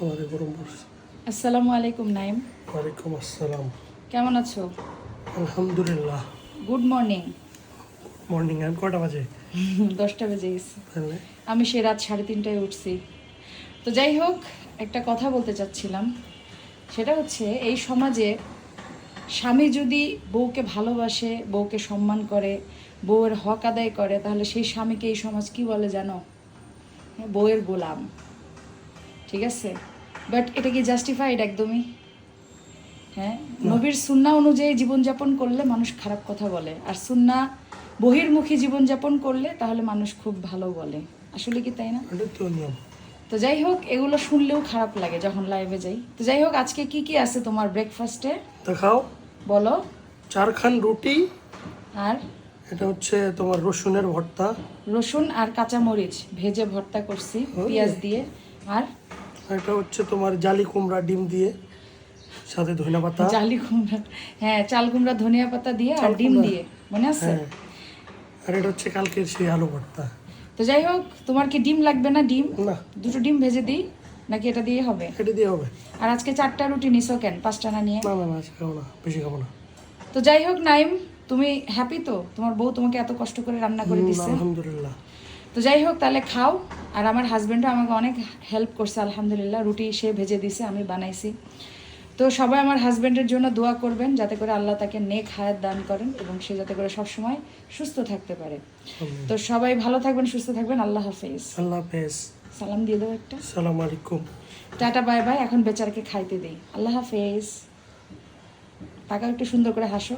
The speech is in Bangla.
আমাদের গরম পড়ছে। আসসালামু আলাইকুম নাইম, ওয়ালাইকুম আসসালাম। কেমন আছো? আলহামদুলিল্লাহ। Good morning. মর্নিং এখন কটা বাজে? 10টা বেজে গেছে। তাহলে আমি সে রাত 3:30টায় উঠছি। তো যাই হোক, একটা কথা বলতে চাচ্ছিলাম, সেটা হচ্ছে এই সমাজে স্বামী যদি বউকে ভালোবাসে, বউকে সম্মান করে, বউয়ের হক আদায় করে, তাহলে সেই স্বামীকে এই সমাজ কি বলে জানো? বউয়ের গোলাম। ঠিক আছে, বাট এটা কি জাস্টিফাইড? একদমই হ্যাঁ। না। নবীর সুন্নাহ অনুযায়ী জীবনযাপন করলে মানুষ খারাপ কথা বলে, আর সুন্নাহ বহির্মুখী জীবনযাপন করলে তাহলে মানুষ খুব ভালো বলে। আসলে কি তাই না? এটা তো নিয়ম। তো যাই হোক, এগুলো শুনলেও খারাপ লাগে যখন লাইভে যাই। তো যাই হোক, আজকে কি কি আছে তোমার ব্রেকফাস্টে দেখাও। বলো। 4খান রুটি, আর এটা হচ্ছে তোমার রসুনের ভর্তা, রসুন আর কাঁচামরিচ ভেজে ভর্তা করছি পেঁয়াজ দিয়ে। আর এটা হচ্ছে তোমার জালি কুমড়া ডিম দিয়ে, সাথে ধনিয়া পাতা। জালি কুমড়া, হ্যাঁ, চাল কুমড়া ধনিয়া পাতা দিয়ে আর চাল ডিম কুমড়া। দিয়ে, মনে আছে? হ্যাঁ, আর এটা হচ্ছে কালকের সেই আলু ভর্তা। তো যাই হোক, তোমার কি ডিম লাগবে না? ডিম না, দুটো ডিম ভেজে দিই নাকি এটা দিয়ে হবে? এটা দিয়ে হবে। আর আজকে 4টা রুটি নিছো কেন, 5টা না নিয়ে? না না না, আজকে খাবো না, বেশি খাবো না। তো যাই হোক নাইম, তুমি হ্যাপি তো? তোমার বউ তোমাকে এত কষ্ট করে রান্না করে দিচ্ছে। আলহামদুলিল্লাহ। তো যাই হোক, তাহলে খাও। আর আমার হাজব্যান্ডও আমাকে অনেক হেল্প করছে আলহামদুলিল্লাহ, রুটি সে ভেজে দিছে, আমি বানাইছি। তো সবাই আমার হাজব্যান্ডের জন্য দোয়া করবেন, যাতে করে আল্লাহ তাকে নেক হায়াত দান করেন এবং সে যাতে করে সবসময় সুস্থ থাকতে পারে। তো সবাই ভালো থাকবেন, সুস্থ থাকবেন। আল্লাহ হাফেজ। আল্লাহ হাফেজ। সালাম দিয়ে দাও একটা। সালাম আলাইকুম। Tata bye bye. এখন বেচারাকে খাইতে দেই। আল্লাহ হাফেজ। তাকাও, একটু সুন্দর করে হাসো।